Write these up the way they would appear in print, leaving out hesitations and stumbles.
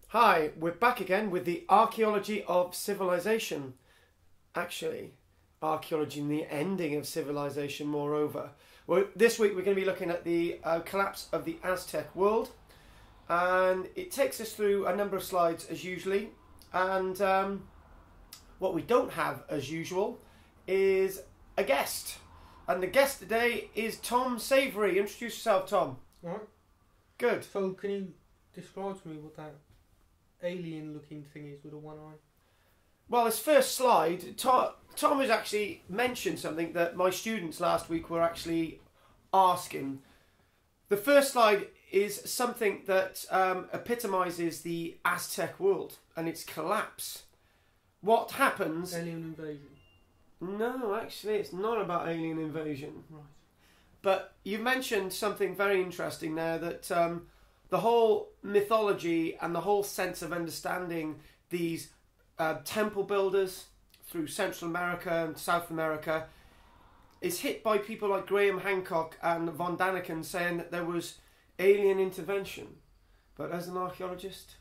Hi, we're back again with the Archaeology of Civilization. Actually, archaeology and the ending of civilization, moreover. Well, this week we're going to be looking at the collapse of the Aztec world. And it takes us through a number of slides as usually. And what we don't have as usual is a guest. And the guest today is Tom Savery. Introduce yourself, Tom. Alright. Good. So can you describe to me what that alien looking thing is with a one eye? Well, this first slide, Tom has actually mentioned something that my students last week were actually asking. The first slide is something that epitomises the Aztec world and its collapse. What happens... Alien invasion. No, actually, it's not about alien invasion. Right. But you mentioned something very interesting there, that the whole mythology and the whole sense of understanding these temple builders through Central America and South America is hit by people like Graham Hancock and von Daniken saying that there was alien intervention. But as an archaeologist,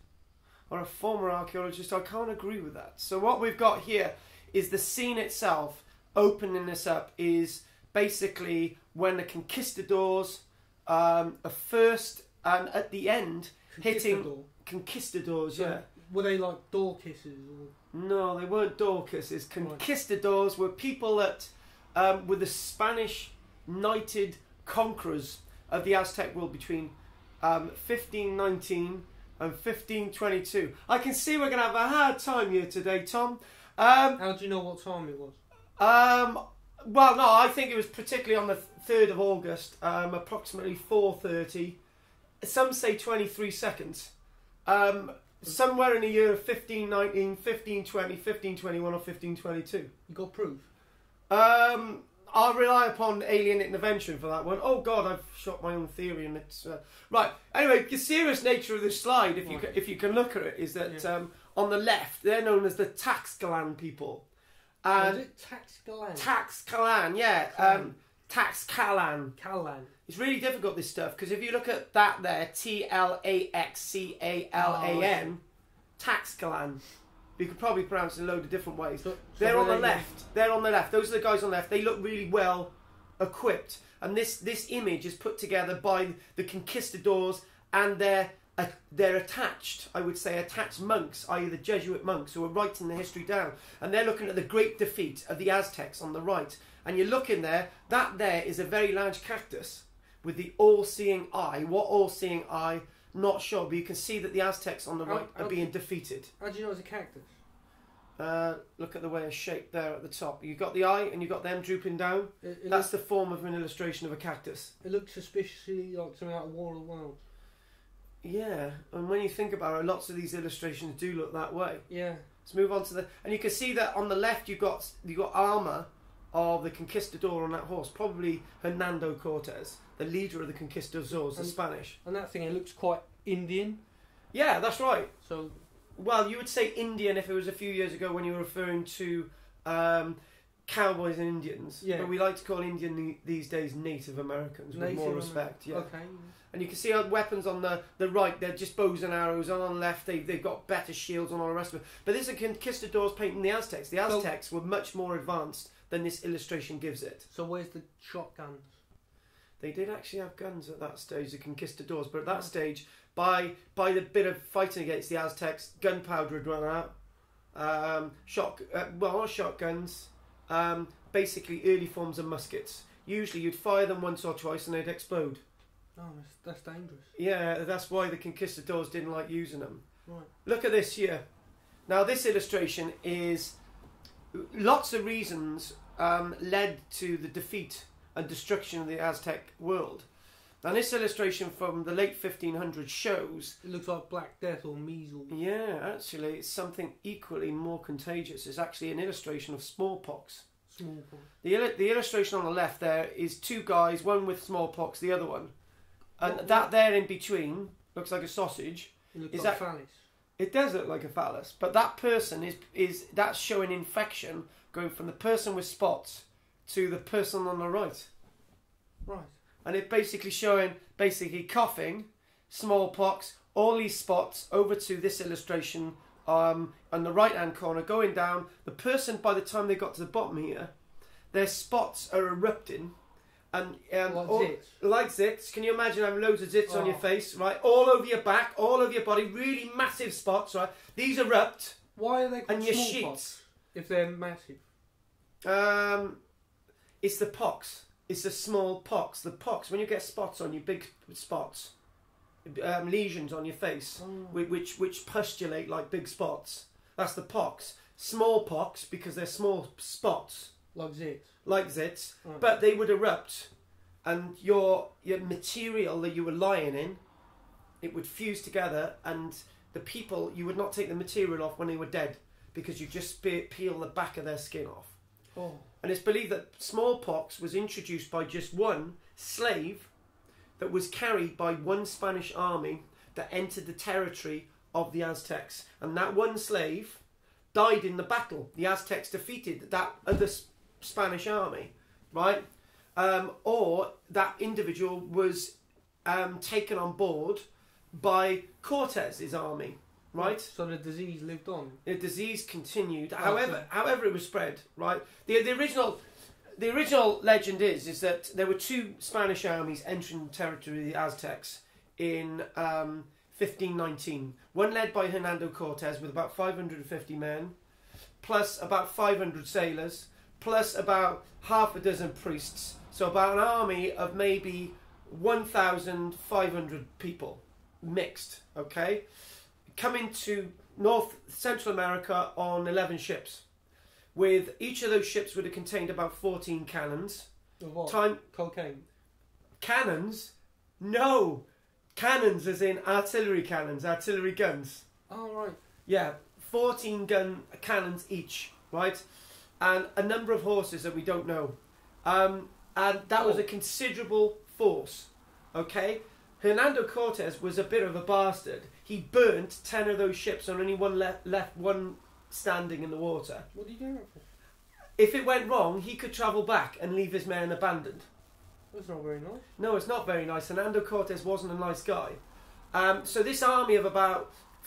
or a former archaeologist, I can't agree with that. So what we've got here is the scene itself. Opening this up is basically when the conquistadors are first and at the end hitting... Conquistadors, yeah. Were they like door kisses? Or? No, they weren't door kisses. Conquistadors were people that were the Spanish knighted conquerors of the Aztec world between 1519 and 1522. I can see we're going to have a hard time here today, Tom. How do you know what time it was? Well, no, I think it was particularly on the 3rd of August, approximately 4:30. Some say 23 seconds. Somewhere in the year of 1519, 1520, 1521 or 1522. You got proof? I'll rely upon alien intervention for that one. Oh God, I've shot my own theory and it's... right, anyway, the serious nature of this slide, if you can look at it, is that on the left, they're known as the Taxcalan people. And is it Taxcalan? Taxcalan, yeah. Taxcalan. Calan. It's really difficult, this stuff, because if you look at that there, Tlaxcalan, Taxcalan. You could probably pronounce it a load of different ways. They're on the left. They're on the left. Those are the guys on the left. They look really well equipped. And this image is put together by the conquistadors and their attached, I would say, attached monks, i.e. the Jesuit monks who are writing the history down. And they're looking at the great defeat of the Aztecs on the right. And you look in there, that there is a very large cactus with the all-seeing eye. What all-seeing eye? Not sure, but you can see that the Aztecs on the right are being defeated. How do you know it's a cactus? Look at the way it's shaped there at the top. You've got the eye and you've got them drooping down. That's the form of an illustration of a cactus. It looks suspiciously like something out of War of the Worlds. Yeah, and when you think about it, lots of these illustrations do look that way. Yeah. Let's move on to the... And you can see that on the left you've got armour of the conquistador on that horse, probably Hernando Cortes, the leader of the conquistadors, the Spanish. And that thing, it looks quite Indian. Yeah, that's right. So, well, you would say Indian if it was a few years ago when you were referring to cowboys and Indians. Yeah. But we like to call Indian these days Native Americans with more respect. Yeah. Okay. And you can see our weapons on the right, they're just bows and arrows. On the left, they've got better shields and all the rest of it. But this is conquistadors painting the Aztecs. The Aztecs were much more advanced than this illustration gives it. So where's the shotguns? They did actually have guns at that stage, the conquistadors, but at that stage, by the bit of fighting against the Aztecs, gunpowder had run out. Not shotguns, basically early forms of muskets. Usually you'd fire them once or twice and they'd explode. Oh, that's dangerous. Yeah, that's why the conquistadors didn't like using them. Right. Look at this here. Now this illustration is... Lots of reasons led to the defeat and destruction of the Aztec world. And this illustration from the late 1500s shows... It looks like Black Death or measles. Yeah, actually, it's something equally more contagious. It's actually an illustration of smallpox. Smallpox. The illustration on the left there is two guys, one with smallpox, the other one. And that there in between looks like a sausage. It looks like a phallus. It does look like a phallus, but that person that's showing infection going from the person with spots to the person on the right. Right. And it's basically showing coughing, smallpox, all these spots over to this illustration on the right-hand corner, going down. The person, by the time they got to the bottom here, their spots are erupting. And like zits. Can you imagine having loads of zits on your face, right? All over your back, all over your body, really massive spots, right? These erupt. Why are they called and your smallpox sheets if they're massive? It's the pox. It's the small pox. The pox, when you get spots on you, big spots, lesions on your face, which pustulate like big spots. That's the pox. Small pox, because they're small spots. Like zits. Like zits. Right. But they would erupt, and your material that you were lying in, it would fuse together, and the people, you would not take the material off when they were dead, because you just peel the back of their skin off. Oh. And it's believed that smallpox was introduced by just one slave that was carried by one Spanish army that entered the territory of the Aztecs. And that one slave died in the battle. The Aztecs defeated that other Spanish army, right? Or that individual was taken on board by Cortes's army, right? So the disease lived on. The disease continued. However, it was spread, right? The original legend is that there were two Spanish armies entering the territory of the Aztecs in 1519. One led by Hernando Cortes with about 550 men, plus about 500 sailors, plus about half a dozen priests. So about an army of maybe 1,500 people, mixed, okay? Coming to Central America on 11 ships. With each of those ships would have contained about 14 cannons. Of what? Cocaine? Cannons? No! Cannons as in artillery cannons, artillery guns. Oh, right. Yeah, 14 gun cannons each, right? And a number of horses that we don't know. And that was a considerable force, okay? Hernando Cortes was a bit of a bastard. He burnt 10 of those ships and only one left one standing in the water. What did you do that for? If it went wrong, he could travel back and leave his men abandoned. That's not very nice. No, it's not very nice. Hernando Cortes wasn't a nice guy. So this army of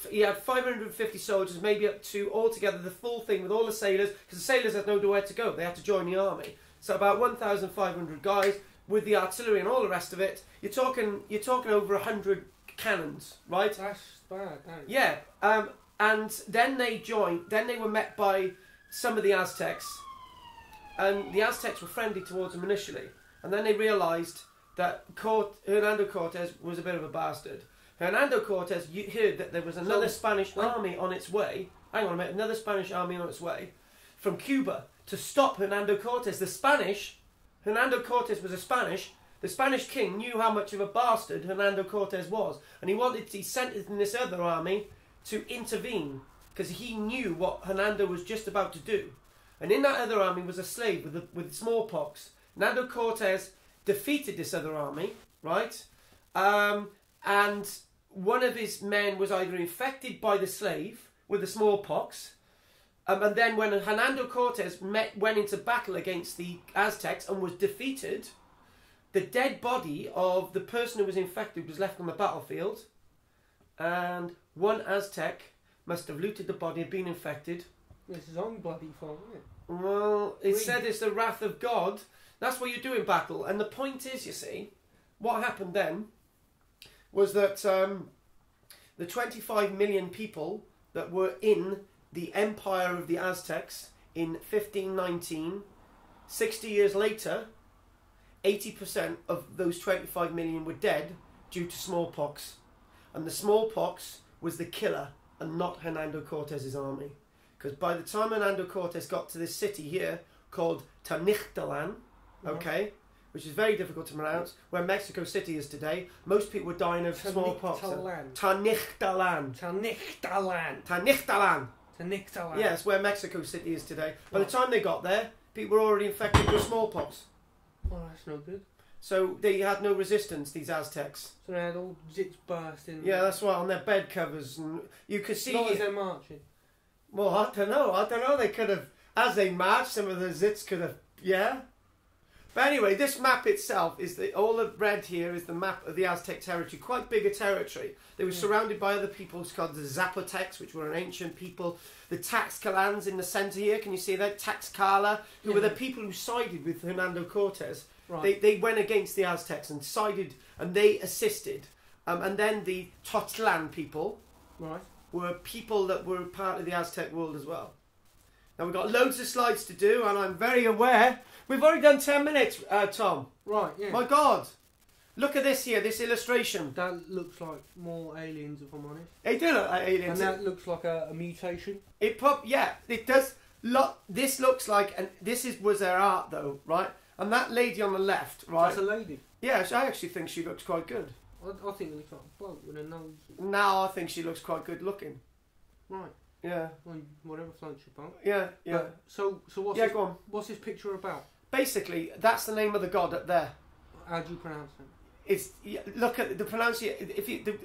he had 550 soldiers, maybe up to altogether the full thing with all the sailors, because the sailors had nowhere to go. They had to join the army. So about 1,500 guys with the artillery and all the rest of it. You're talking over 100 cannons, right? That's bad, ain't it? Yeah. And then they were met by some of the Aztecs, and the Aztecs were friendly towards them initially, and then they realised that Hernando Cortes was a bit of a bastard. Hernando Cortes heard that there was another Spanish army on its way. Hang on a minute, another Spanish army on its way from Cuba to stop Hernando Cortes. Hernando Cortes was a Spanish. The Spanish king knew how much of a bastard Hernando Cortes was, and he sent in this other army to intervene, because he knew what Hernando was just about to do. And in that other army was a slave with smallpox. Hernando Cortes defeated this other army, right? And one of his men was either infected by the slave with the smallpox, and then when Hernando Cortes went into battle against the Aztecs and was defeated, the dead body of the person who was infected was left on the battlefield, and one Aztec must have looted the body and been infected. It's his own bloody fault, isn't it? Well, it said it's the wrath of God. That's what you do in battle. And the point is, you see, what happened then was that the 25 million people that were in the empire of the Aztecs in 1519, 60 years later, 80% of those 25 million were dead due to smallpox. And the smallpox was the killer and not Hernando Cortes' army. Because by the time Hernando Cortes got to this city here called Tenochtitlan, okay, which is very difficult to pronounce, where Mexico City is today, most people were dying of smallpox. Tenochtitlan. Yes, where Mexico City is today. By the time they got there, people were already infected with smallpox. Oh, that's no good. So they had no resistance, these Aztecs. So they had all zits bursting. Yeah, that's right, on their bed covers. And you could see... Not as they're marching. Well, I don't know. They could have... As they marched, some of the zits could have... Yeah. But anyway, this map itself is all the red here is the map of the Aztec territory. Quite big a territory. They were surrounded by other peoples called the Zapotecs, which were an ancient people. The Tlaxcalans in the centre here. Can you see that? Tlaxcala, who were the people who sided with Hernando Cortes. Right. They went against the Aztecs and sided, and they assisted. And then the Totlan people were people that were part of the Aztec world as well. Now we've got loads of slides to do, and I'm very aware we've already done 10 minutes, Tom. Right, yeah. My God, look at this here, this illustration. That looks like more aliens, if I'm honest. They do look like aliens. And that looks like a mutation. It does. This looks like, and was their art though, right? And that lady on the left, right? That's a lady. Yeah, I actually think she looks quite good. I think it looks like a bloke with a nose. Now I think she looks quite good looking. Right. Yeah. Well, whatever floats your boat. Yeah, yeah. So what's this picture about? Basically, that's the name of the god up there. How do you pronounce it? Look at the pronunciation.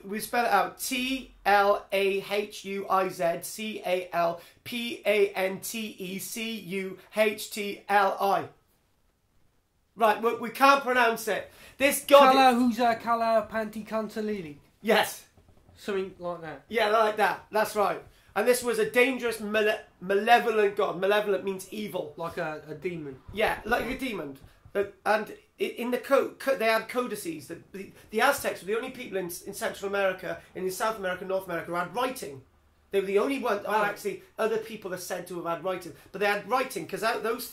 We spell it out: TLAHUIZCALPANTECUHTLI. Right, we can't pronounce it. This god. Kala Panti Kantalili. Yes. Something like that. Yeah, like that. That's right. And this was a dangerous, malevolent god. Malevolent means evil. Like a demon. Yeah, like a demon. And in the they had codices. The Aztecs were the only people in Central America and in South America, North America who had writing. They were the only ones. Well, actually, other people are said to have had writing, but they had writing because those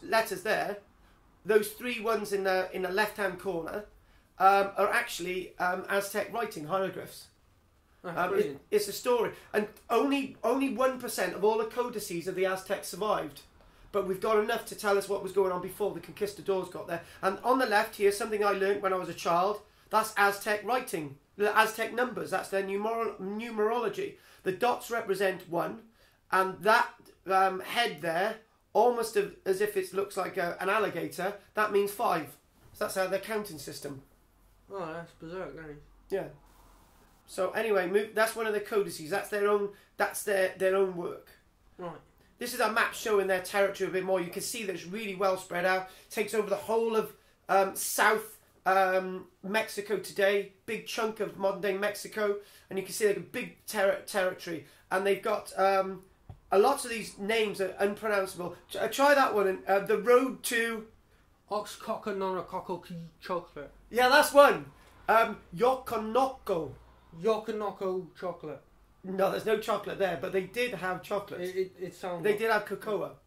letters there, those three ones in the left-hand corner, are actually Aztec writing hieroglyphs. It's a story, and only 1% of all the codices of the Aztecs survived. But we've got enough to tell us what was going on before the conquistadors got there. And on the left here, something I learned when I was a child, that's Aztec writing. The Aztec numbers, that's their numerology. The dots represent 1, and that head there, almost as if it looks like an alligator, that means 5. So that's how their counting system. Oh, that's berserk, isn't it? Yeah. So anyway, that's one of the codices. That's their own. That's their own work. Right. This is a map showing their territory a bit more. You can see that it's really well spread out. Takes over the whole of South Mexico today. Big chunk of modern day Mexico, and you can see like a big territory. And they've got a lot of these names are unpronounceable. Try that one. The road to Oxcoconoricoco chocolate. Yeah, that's one. Yokonoko. Yokonoko chocolate. No, there's no chocolate there, but they did have chocolate. It sounds. They did have cocoa.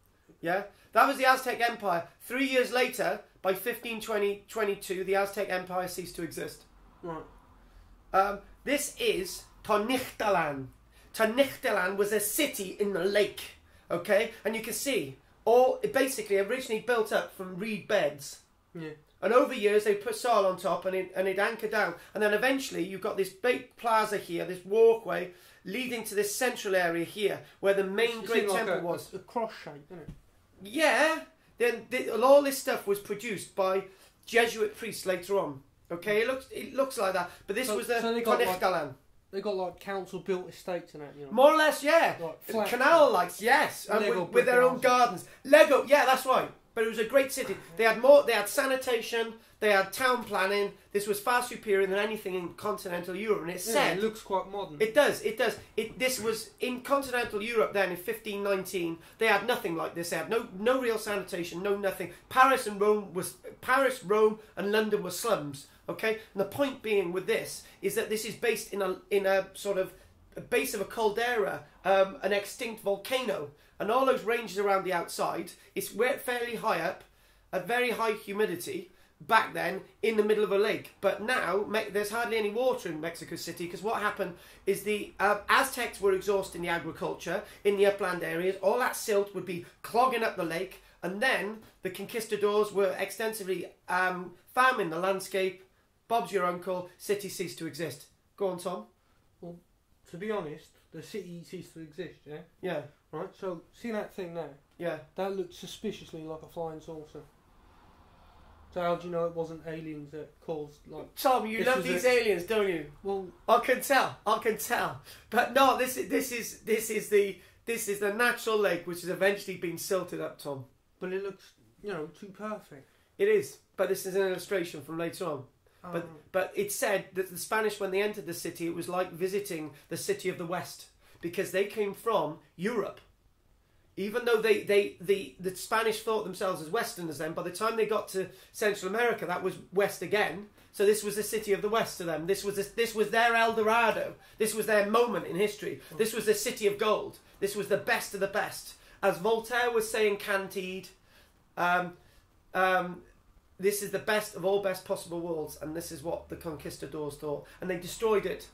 Yeah, that was the Aztec Empire. 3 years later, by 1522, the Aztec Empire ceased to exist. Right. This is Tenochtitlan. Tenochtitlan was a city in the lake. Okay, and you can see it basically originally built up from reed beds. Yeah. And over years they put soil on top and it anchored down. And then eventually you've got this big plaza here, this walkway leading to this central area here where the main great temple was. A cross shape, isn't it? Yeah. Then all this stuff was produced by Jesuit priests later on. Okay, it looks like that. But this was the Tenochtitlan. They got like council built estates and that, you know. More or less, yeah. Like canal lights, yes. With their own gardens. Lego, yeah, that's right. But it was a great city. They had sanitation, they had town planning. This was far superior than anything in continental Europe. And it looks quite modern. It does. This was in continental Europe then in 1519. They had nothing like this. They had no real sanitation, no nothing. Paris, Rome, and London were slums. Okay, and the point being with this is that this is based in a sort of a base of a caldera, an extinct volcano. And all those ranges around the outside, it's fairly high up, at very high humidity, back then, in the middle of a lake. But now, there's hardly any water in Mexico City, because what happened is the Aztecs were exhausting the agriculture in the upland areas. All that silt would be clogging up the lake, and then the conquistadors were extensively farming the landscape. Bob's your uncle, city ceased to exist. Go on, Tom. Well, to be honest, the city ceased to exist, yeah? Yeah. Right, so see that thing there? Yeah. That looks suspiciously like a flying saucer. So how do you know it wasn't aliens that caused like? Tom, you love these aliens, don't you? Well, I can tell. But no, this is the natural lake which has eventually been silted up, Tom. But it looks, too perfect. It is, but this is an illustration from later on. Oh. But it said that the Spanish, when they entered the city, it was like visiting the city of the West, because they came from Europe. Even though the Spanish thought themselves as Westerners then, by the time they got to Central America, that was West again. So this was the city of the West to them. This was their El Dorado. This was their moment in history. This was the city of gold. This was the best of the best. As Voltaire was saying, Candide, this is the best of all best possible worlds, and this is what the conquistadors thought. And they destroyed it.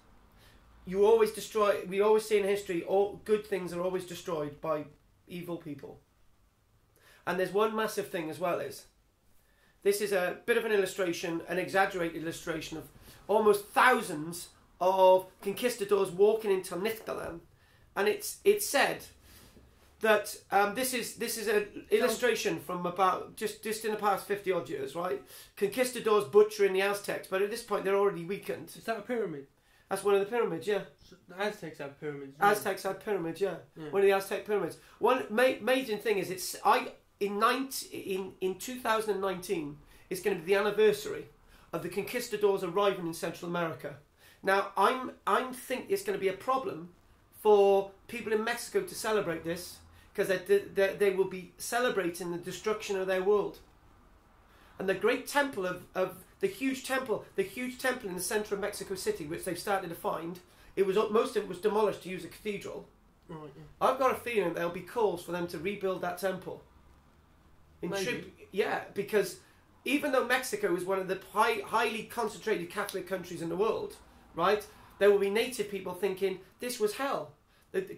We always see in history, all good things are always destroyed by evil people. And there's one massive thing as well is, this is a bit of an illustration, an exaggerated illustration of almost thousands of conquistadors walking into Tenochtitlan, and it's said that this is an illustration from about just in the past 50 odd years, right? Conquistadors butchering the Aztecs, but at this point they're already weakened. Is that a pyramid? That's one of the pyramids, yeah. So the Aztecs had pyramids. Aztecs had pyramids, yeah. One of the Aztec pyramids. One amazing thing is in 2019 it's going to be the anniversary of the conquistadors arriving in Central America. Now I think it's going to be a problem for people in Mexico to celebrate this, because they will be celebrating the destruction of their world. And the great temple of the huge temple in the centre of Mexico City, which they've started to find, most of it was demolished to use a cathedral. Right, yeah. I've got a feeling there'll be calls for them to rebuild that temple. Because even though Mexico is one of the highly concentrated Catholic countries in the world, right, there will be native people thinking this was hell.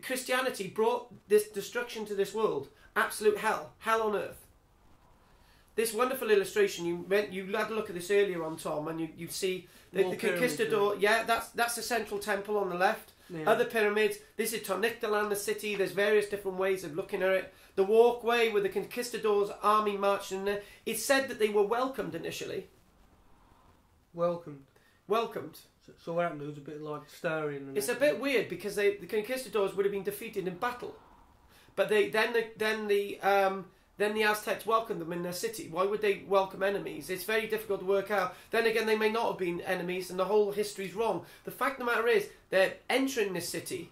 Christianity brought this destruction to this world. Absolute hell on earth. This wonderful illustration, you had a look at this earlier on, Tom, and you see the conquistador. Yeah, that's the central temple on the left. Yeah. Other pyramids. This is Tenochtitlan, the city. There's various different ways of looking at it. The walkway with the conquistadors' army marching in there. It's said that they were welcomed initially. Welcomed. So what happened? It was a bit like stirring. It's a bit weird because the conquistadors would have been defeated in battle, but then the Aztecs welcomed them in their city. Why would they welcome enemies? It's very difficult to work out. Then again, they may not have been enemies, and the whole history's wrong. The fact of the matter is, they're entering this city,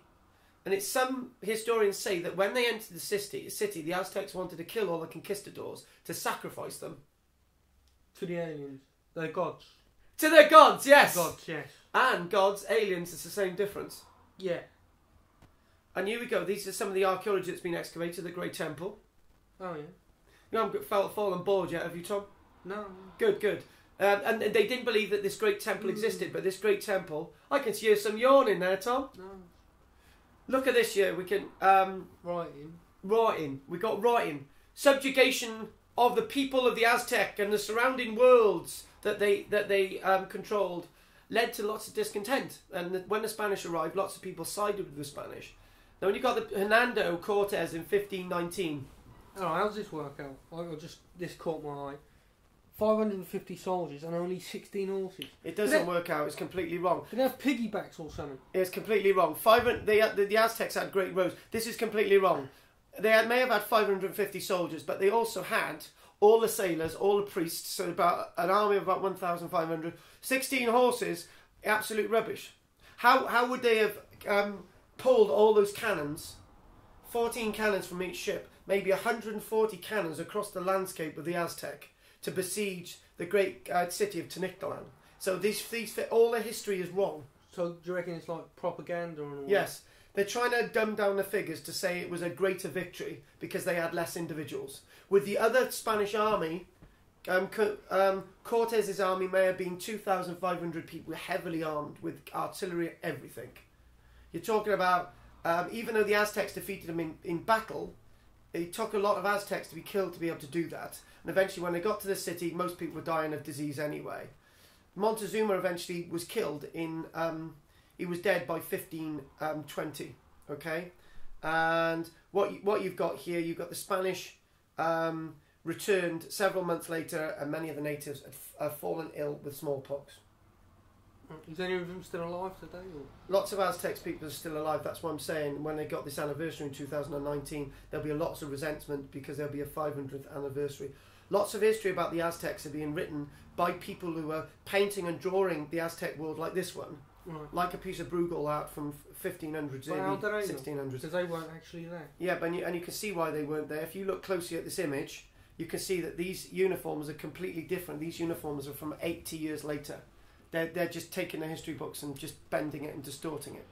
and some historians say that when they entered the city, the Aztecs wanted to kill all the conquistadors to sacrifice them to the aliens, their gods. To their gods, yes. Gods, yes. And gods, aliens, it's the same difference. Yeah. And here we go. These are some of the archaeology that's been excavated, the Great Temple. Oh, yeah. You haven't fallen bored yet, have you, Tom? No. Good. And they didn't believe that this great temple existed, but this great temple... I can hear some yawning there, Tom. No. Look at this here. We can... Writing. We got writing. Subjugation of the people of the Aztec and the surrounding worlds that they controlled led to lots of discontent. And when the Spanish arrived, lots of people sided with the Spanish. Now, when you got the Hernando Cortes in 1519... Oh, how does this work out? This caught my eye. 550 soldiers and only 16 horses. It doesn't work out. It's completely wrong. Did they have piggybacks or something? It's completely wrong. The Aztecs had great roads. This is completely wrong. They may have had 550 soldiers, but they also had all the sailors, all the priests, so about an army of about 1,500. 16 horses, absolute rubbish. How would they have pulled all those cannons? 14 cannons from each ship, maybe 140 cannons across the landscape of the Aztec to besiege the great city of Tenochtitlan. So all their history is wrong. So do you reckon it's like propaganda and all Yes. They're trying to dumb down the figures to say it was a greater victory because they had less individuals. With the other Spanish army, Cortez's army may have been 2,500 people heavily armed with artillery, everything. You're talking about, even though the Aztecs defeated them in battle, it took a lot of Aztecs to be killed to be able to do that. And eventually when they got to the city, most people were dying of disease anyway. Montezuma eventually was killed he was dead by 1520, okay? And what you've got here, you've got the Spanish returned several months later, and many of the natives had fallen ill with smallpox. Is any of them still alive today? Or? Lots of Aztecs people are still alive. That's what I'm saying. When they got this anniversary in 2019, there'll be lots of resentment because there'll be a 500th anniversary. Lots of history about the Aztecs are being written by people who are painting and drawing the Aztec world like this one. Right. Like a piece of Bruegel art from 1500s, But how do they know? 1600s. Because they weren't actually there. Yeah, but and you can see why they weren't there. If you look closely at this image, you can see that these uniforms are completely different. These uniforms are from 80 years later. They're just taking the history books and just bending it and distorting it.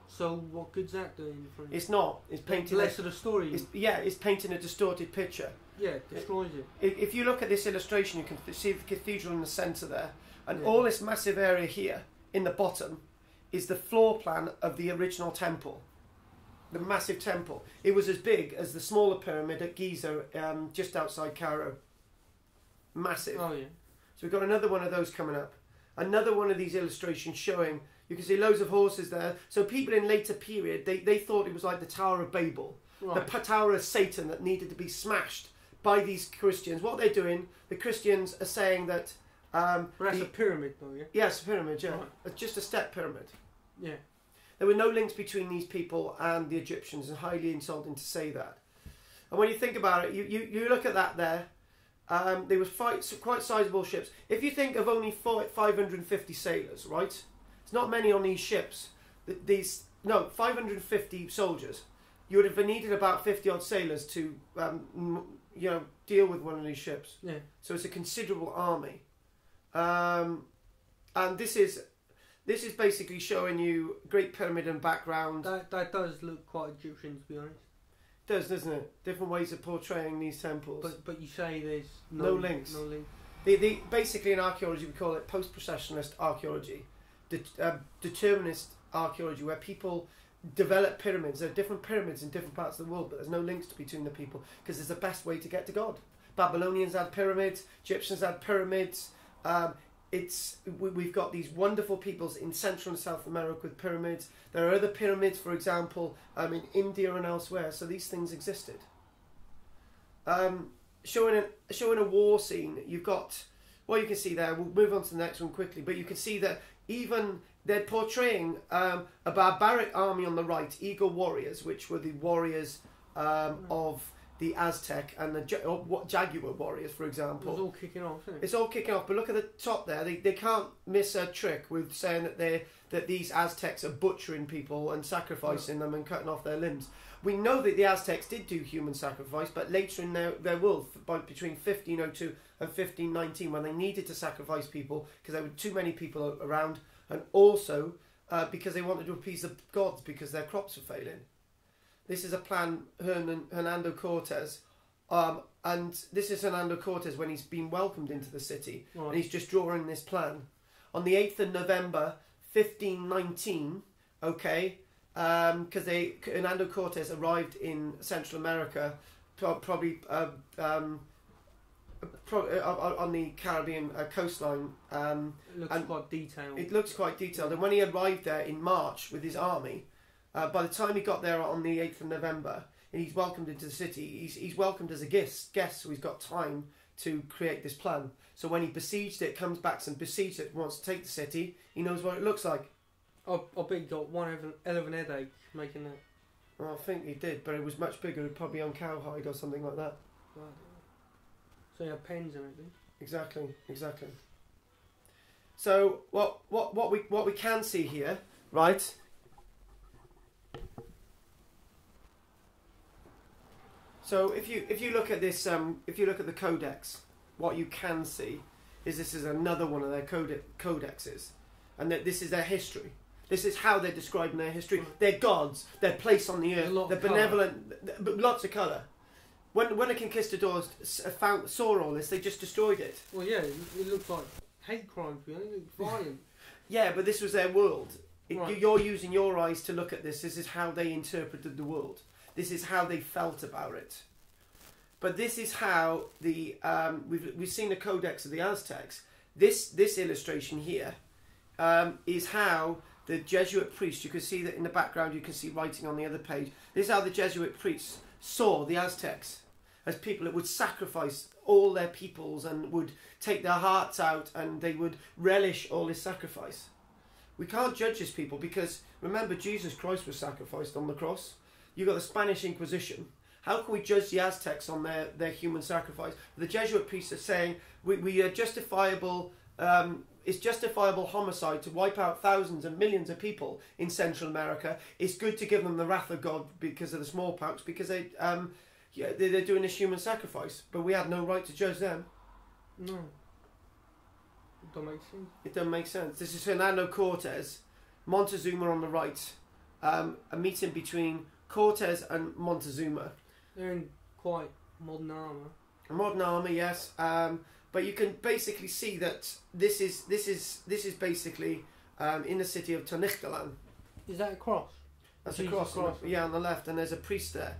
So what good's that doing? For It's not. It's painting. less of the story. It's painting a distorted picture. Yeah, it destroys it. If you look at this illustration, you can see the cathedral in the centre there, and Yeah. all this massive area here in the bottom is the floor plan of the original temple. The massive temple. It was as big as the smaller pyramid at Giza, just outside Cairo. Massive. Oh yeah. So we've got another one of those coming up. Another one of these illustrations showing, you can see loads of horses there. So people in later period, they thought it was like the Tower of Babel. Right. The Tower of Satan that needed to be smashed by these Christians. What they're doing, the Christians are saying that... But that's a pyramid though, yeah? Yes, a pyramid, yeah. Right. It's just a step pyramid. Yeah. There were no links between these people and the Egyptians, and highly insulting to say that. And when you think about it, you look at that there, they were quite sizable ships. If you think of only 550 sailors, right? It's not many on these ships. 550 soldiers. You would have needed about 50 odd sailors to, deal with one of these ships. Yeah. So it's a considerable army. And this is basically showing you Great Pyramid and background. That does look quite Egyptian, to be honest. It does, doesn't it? Different ways of portraying these temples. But you say there's No links. No link. Basically in archaeology we call it post-processionalist archaeology, determinist archaeology, where people develop pyramids. There are different pyramids in different parts of the world, but there's no links between the people because it's the best way to get to God. Babylonians had pyramids, Egyptians had pyramids. We've got these wonderful peoples in Central and South America with pyramids. There are other pyramids, for example, in India and elsewhere. So these things existed. Showing a war scene, you've got what you can see there. We'll move on to the next one quickly, but you can see that even they're portraying a barbaric army on the right, eagle warriors, which were the warriors of the Aztec and the Jaguar warriors, for example. It was all kicking off, isn't it? It's all kicking off, but look at the top there. They can't miss a trick with saying that these Aztecs are butchering people and sacrificing them and cutting off their limbs. We know that the Aztecs did do human sacrifice, but later in their world, between 1502 and 1519, when they needed to sacrifice people because there were too many people around, and also because they wanted to appease the gods because their crops were failing. This is a plan, Hernando Cortes, and this is Hernando Cortes when he's been welcomed into the city, right. And he's just drawing this plan. On the 8th of November, 1519, okay, because Hernando Cortes arrived in Central America, probably on the Caribbean coastline. It looks quite detailed. It looks quite detailed, and when he arrived there in March with his army, by the time he got there on the 8th of November, and he's welcomed into the city, he's welcomed as a guest, so he's got time to create this plan. So when he besieged it, comes back and besieged it, wants to take the city, he knows what it looks like. I bet he got one hell of an headache making that. Well, I think he did, but it was much bigger, probably on cowhide or something like that. Right. So he had pens and everything. Exactly. So what we can see here, right? So if you look at this, if you look at the codex, what you can see is this is another one of their codexes, and that this is their history. This is how they're describing their history. They're gods. Their place on the earth. They're benevolent. But lots of colour. When the conquistadors saw all this, they just destroyed it. Well, yeah, it looks like hate crimes. It looks violent. Yeah, but this was their world. Right. You're using your eyes to look at this. This is how they interpreted the world. This is how they felt about it. But this is how the we've seen the Codex of the Aztecs. This illustration here is how the Jesuit priests. You can see that in the background. You can see writing on the other page. This is how the Jesuit priests saw the Aztecs as people that would sacrifice all their peoples and would take their hearts out, and they would relish all this sacrifice. We can't judge these people because remember, Jesus Christ was sacrificed on the cross. You've got the Spanish Inquisition. how can we judge the Aztecs on their human sacrifice? The Jesuit priests are saying we are justifiable. It's justifiable homicide to wipe out thousands and millions of people in Central America. It's good to give them the wrath of God because of the smallpox, because they're doing this human sacrifice. But we had no right to judge them. No. It don't make sense. It doesn't make sense. This is Hernando Cortes, Montezuma on the right. A meeting between Cortes and Montezuma. They're in quite modern armour. A modern army, yes. But you can basically see that this is basically in the city of Tenochtitlan. Is that a cross? That's a cross. Yeah, on the left, and there's a priest there.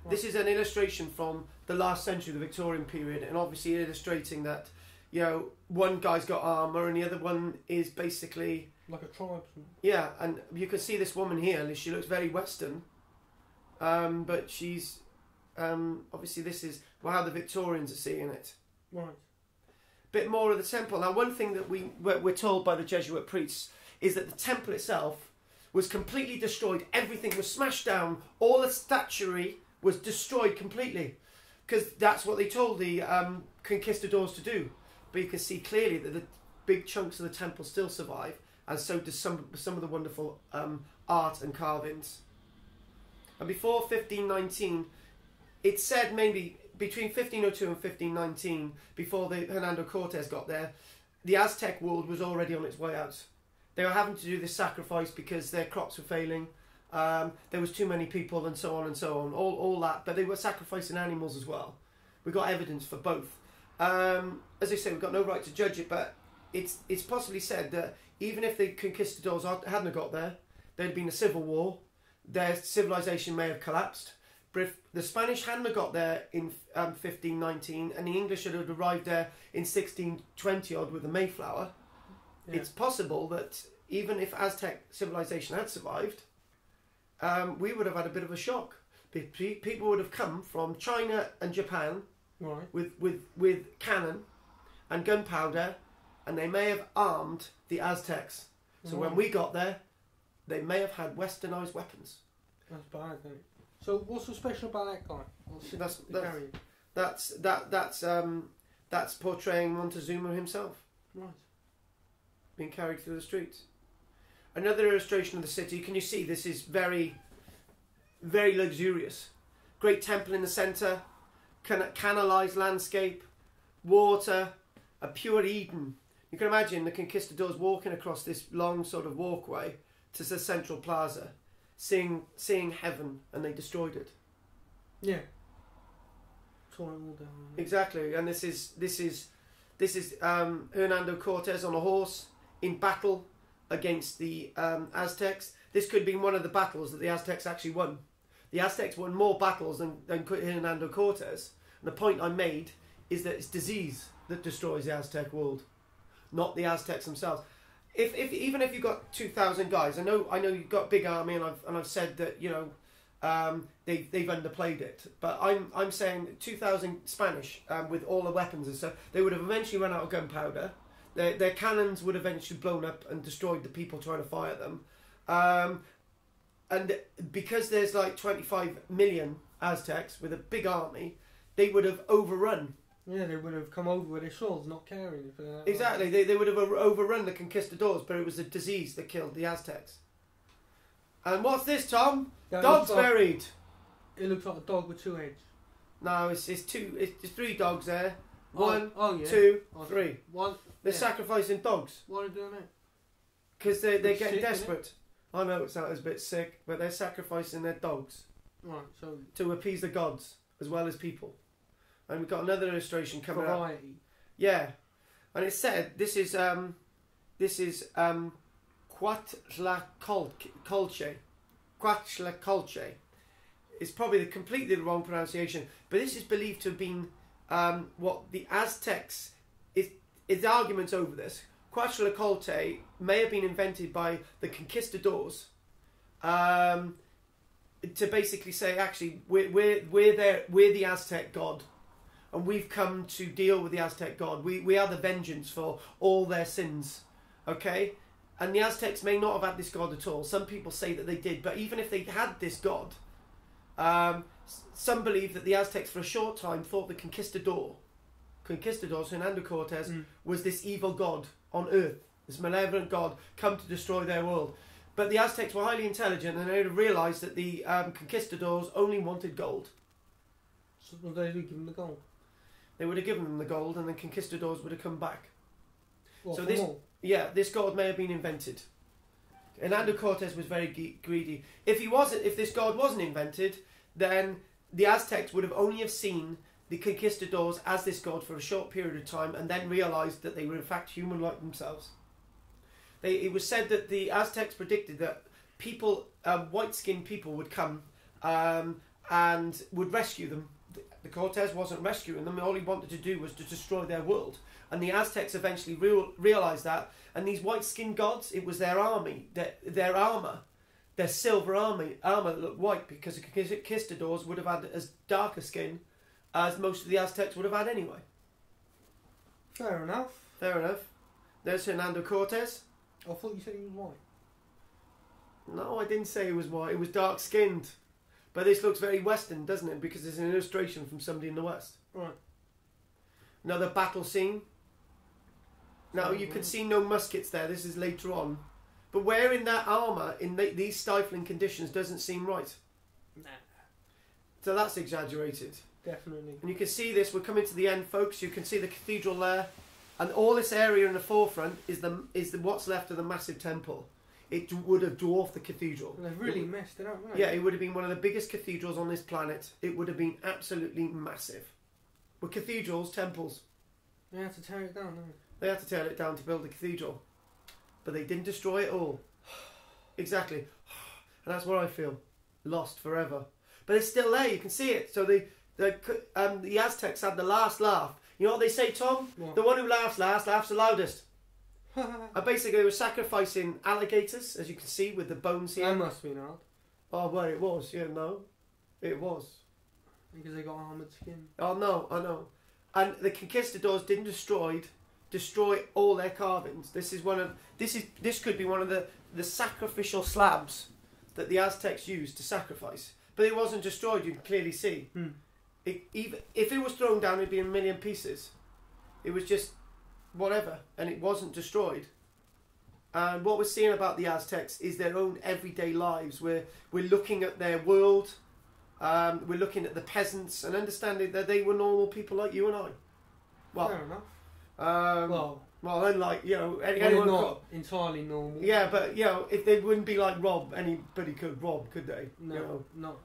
Right. This is an illustration from the last century, the Victorian period, and obviously illustrating that, you know, one guy's got armour and the other one is basically like a tribesman. Yeah, and you can see this woman here. She looks very Western, but she's obviously this is how the Victorians are seeing it. Right. Bit more of the temple. Now, one thing that we're told by the Jesuit priests is that the temple itself was completely destroyed. Everything was smashed down. All the statuary was destroyed completely, because that's what they told the conquistadors to do. But you can see clearly that the big chunks of the temple still survive, and so does some of the wonderful art and carvings. And before 1519, it's said maybe between 1502 and 1519, before the Hernando Cortes got there, the Aztec world was already on its way out. They were having to do this sacrifice because their crops were failing. There was too many people, and so on and so on. All that, but they were sacrificing animals as well. We got evidence for both. As I say, we've got no right to judge it, but it's possibly said that even if the conquistadors hadn't got there, there'd been a civil war. Their civilization may have collapsed. But if the Spanish hadn't got there in 1519 and the English had arrived there in 1620 odd with the Mayflower, it's possible that even if Aztec civilization had survived, we would have had a bit of a shock. People would have come from China and Japan, right, with cannon and gunpowder, and they may have armed the Aztecs. So when we got there, they may have had westernized weapons. That's bad, isn't it? So what's so special about that guy? That's portraying Montezuma himself. Right. Being carried through the streets. Another illustration of the city. Can you see this is very, very luxurious. Great temple in the centre, canalised landscape, water, a pure Eden. You can imagine the conquistadors walking across this long sort of walkway to the central plaza, seeing heaven, and they destroyed it. Yeah. Tore it all down. Exactly, and this is Hernando Cortes on a horse in battle against the Aztecs. This could have been one of the battles that the Aztecs actually won. The Aztecs won more battles than Hernando Cortes. And the point I made is that it's disease that destroys the Aztec world, not the Aztecs themselves. Even if you've got 2,000 guys, I know you've got a big army, and I've said that, you know, they've underplayed it. But I'm saying 2,000 Spanish with all the weapons and stuff, they would have eventually run out of gunpowder. Their cannons would have eventually blown up and destroyed the people trying to fire them. And because there's like 25 million Aztecs with a big army, they would have overrun. Yeah, they would have come over with their swords, not carrying it. Exactly, they would have overrun the conquistadors, but it was a disease that killed the Aztecs. And what's this, Tom? Yeah, Dog's buried. It looks like a dog with two heads. No, it's three dogs there. One, yeah. two, three. One. They're sacrificing dogs. Why are they doing that? Because they're getting desperate. I know it sounds a bit sick, but they're sacrificing their dogs. Right, so to appease the gods as well as people. And we've got another illustration coming up. Variety. Yeah, and it said this is Quetzalcoatl. Quetzalcoatl. It's probably completely the wrong pronunciation, but this is believed to have been what the Aztecs. It's arguments over this. Quetzalcoatl may have been invented by the conquistadors to basically say, actually, we're the Aztec god, and we've come to deal with the Aztec god. We are the vengeance for all their sins. Okay? And the Aztecs may not have had this god at all. Some people say that they did, but even if they had this god, some believe that the Aztecs for a short time thought the conquistadors, Hernando Cortes, was this evil god on earth, this malevolent god come to destroy their world. But the Aztecs were highly intelligent, and they realised that the conquistadors only wanted gold. So they would give them the gold. They would have given them the gold, and the conquistadors would have come back. Well, so this god may have been invented. Hernando Cortes was very greedy. If this god wasn't invented, then the Aztecs would have only have seen the conquistadors as this god for a short period of time, and then realised that they were in fact human like themselves. It was said that the Aztecs predicted that people, white-skinned people, would come and would rescue them. The Cortes wasn't rescuing them. All he wanted to do was to destroy their world. And the Aztecs eventually realised that. And these white-skinned gods, it was their army, their armour, their silver armour that looked white, because the conquistadors would have had as dark a skin as most of the Aztecs would have had anyway. Fair enough. Fair enough. There's Hernando Cortes. I thought you said he was white. No, I didn't say he was white. He was dark-skinned. But this looks very Western, doesn't it? Because it's an illustration from somebody in the West. Right. Another battle scene. Now, you can see no muskets there. This is later on. But wearing that armour in these stifling conditions doesn't seem right. Nah. So that's exaggerated. Definitely. And you can see this. We're coming to the end, folks. You can see the cathedral there. And all this area in the forefront is what's left of the massive temple. It would have dwarfed the cathedral. Well, they've really messed it up, haven't they? Yeah, it would have been one of the biggest cathedrals on this planet. It would have been absolutely massive. With cathedrals, temples. They had to tear it down, didn't they? They had to tear it down to build the cathedral. But they didn't destroy it all. Exactly. And that's what I feel. Lost forever. But it's still there, you can see it. So the Aztecs had the last laugh. You know what they say, Tom? What? The one who laughs last laughs the loudest. And basically they were sacrificing alligators, as you can see with the bones here. That must have been hard. Oh, well, it was. Yeah, no. It was. Because they got armoured skin. Oh, no, I know. And the conquistadors didn't destroy all their carvings. This could be one of the sacrificial slabs that the Aztecs used to sacrifice. But it wasn't destroyed, you can clearly see. If it was thrown down, it'd be in a million pieces. It was just whatever, and it wasn't destroyed. And what we're seeing about the Aztecs is their own everyday lives. We're looking at their world. We're looking at the peasants and understanding that they were normal people like you and I. Well, fair enough. Well, unlike, anyone not entirely normal. Yeah, but if they wouldn't be like Rob, anybody could rob, could they? No, no.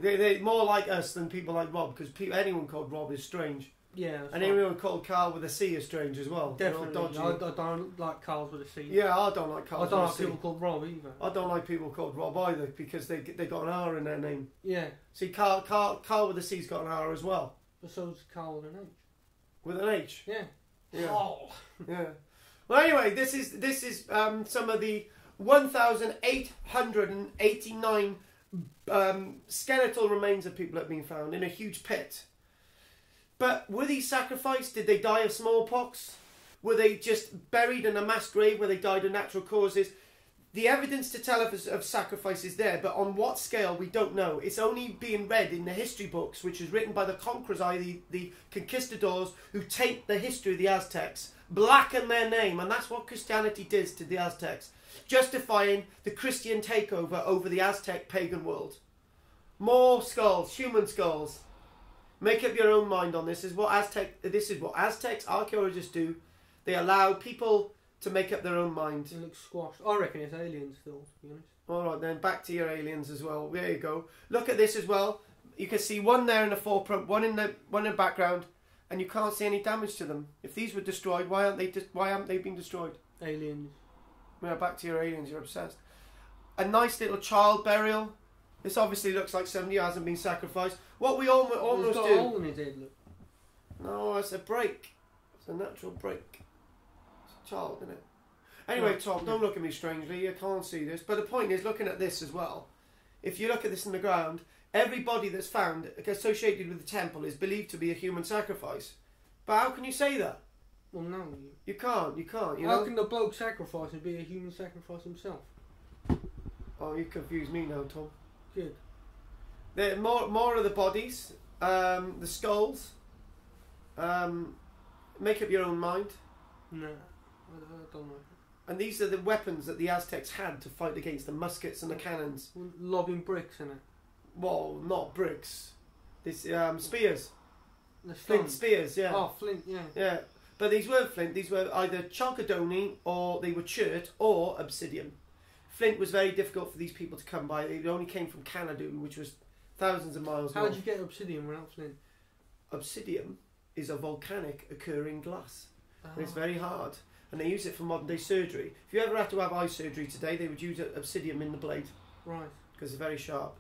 They're more like us than people like Rob, because anyone called Rob is strange. Yeah, and anyone called Carl with a C is strange as well. Definitely. I don't like Carls with a C. Yeah, I don't like Carls with a C. I don't like people called Rob either. I don't like people called Rob either, because they got an R in their name. Yeah. See, Carl with a C's got an R as well. But so's Carl with an H. With an H? Yeah. Yeah. Oh. Yeah. Well, anyway, this is some of the 1,889 skeletal remains of people that have been found in a huge pit. But were these sacrificed? Did they die of smallpox? Were they just buried in a mass grave where they died of natural causes? The evidence to tell us of sacrifice is there, but on what scale we don't know. It's only being read in the history books, which is written by the conquerors, i.e. the conquistadors, who taint the history of the Aztecs, blacken their name, and that's what Christianity does to the Aztecs, justifying the Christian takeover over the Aztec pagan world. More skulls, human skulls. Make up your own mind on this. This is what Aztecs archaeologists do. They allow people to make up their own mind. It looks squashed. I reckon it's aliens still, to be honest. Alright then, back to your aliens as well. There you go. Look at this as well. You can see one there in the forefront, one in the background, and you can't see any damage to them. If these were destroyed, why haven't they been destroyed? Aliens. Well, back to your aliens, you're obsessed. A nice little child burial. This obviously looks like somebody who hasn't been sacrificed. What we almost He's got do... a hole in his head, look. No, it's a break. It's a natural break. It's a child, isn't it? Anyway, Right. Tom, don't look at me strangely. You can't see this. But the point is, looking at this as well, if you look at this in the ground, every body that's found associated with the temple is believed to be a human sacrifice. But how can you say that? Well, no. You can't. How can the bloke sacrificing be a human sacrifice himself? Oh, you confuse me now, Tom. Good. They're more of the bodies, the skulls. Make up your own mind. No, I don't know. And these are the weapons that the Aztecs had to fight against the muskets and the cannons. Lobbing bricks in it. Well, not bricks. This spears. The Flint spears, yeah. Oh, flint, yeah. Yeah. But these weren't flint. These were either chalcedony or they were chert or obsidian. Flint was very difficult for these people to come by. It only came from Canada, which was thousands of miles How north. did you get obsidian without flint? Obsidian is a volcanic occurring glass. And it's very hard. And they use it for modern day surgery. If you ever have to have eye surgery today, they would use obsidian in the blade. Right. Because it's very sharp.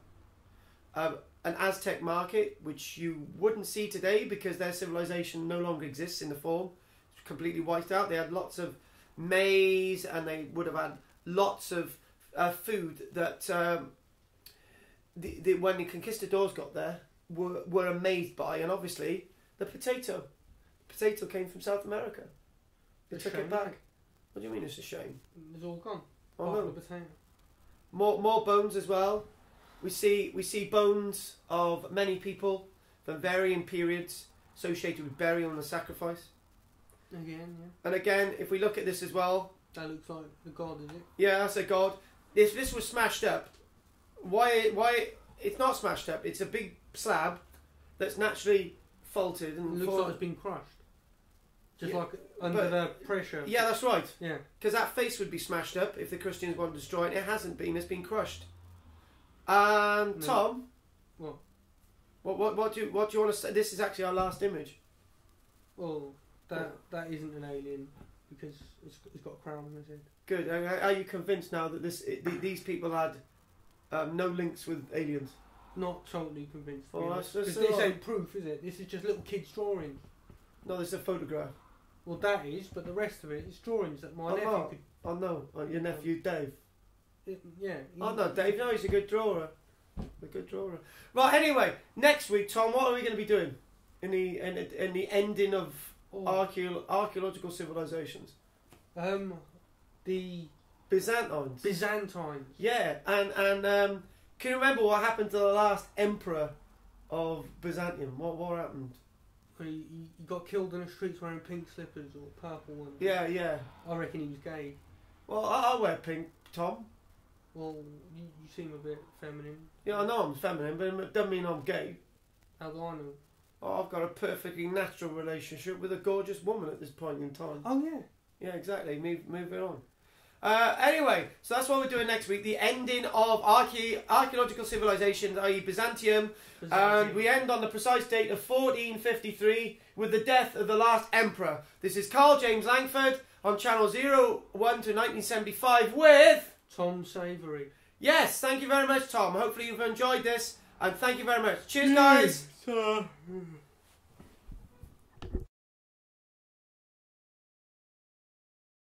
An Aztec market, which you wouldn't see today because their civilization no longer exists in the form. It's completely wiped out. They had lots of maize and they would have had lots of food that when the conquistadors got there were amazed by. And obviously the potato. The potato came from South America. They took it back. What do you mean it's a shame? It's all gone. Oh no. The potato. More bones as well. We see bones of many people from varying periods associated with burial and sacrifice. Again, yeah. And again, if we look at this as well, That looks like the god, is it? yeah, that's a god. This was smashed up. Why it's not smashed up? It's a big slab that's naturally faulted and It looks like it's been crushed. Just Yeah, like under the pressure. Yeah, that's right. Yeah. Because that face would be smashed up if the Christians wanted to destroy it. It hasn't been. It's been crushed. And No. Tom, What? what do you want to say? This is actually our last image. Well, that isn't an alien because it's got a crown on his head. Good. Are you convinced now that these people had no links with aliens? Not totally convinced. Oh, that's Because so this odd. ain't proof, is it? This is just little kids' drawings. No, this is a photograph. Well, that is, but the rest of it is drawings that my Oh, nephew no. could. Oh no, your nephew Dave. Yeah. Oh no, Dave. No, he's a good drawer. A good drawer. Right. Anyway, next week, Tom, what are we going to be doing in the ending of archaeological civilizations? The Byzantines. Byzantines. Yeah, and can you remember what happened to the last emperor of Byzantium? What happened? He got killed in the streets wearing pink slippers or purple ones. Yeah. I reckon he was gay. Well, I'll wear pink, Tom. Well, you seem a bit feminine. Yeah, I know I'm feminine, but it doesn't mean I'm gay. How do I know? Oh, I've got a perfectly natural relationship with a gorgeous woman at this point in time. Oh yeah. Yeah, exactly. Moving on. Anyway, so that's what we're doing next week. The ending of archaeological civilizations, i.e. Byzantium. And we end on the precise date of 1453 with the death of the last emperor. This is Karl-James Langford on channel 01 to 1975 with... Tom Savery. Yes, thank you very much, Tom. Hopefully you've enjoyed this. And thank you very much. Cheers, guys.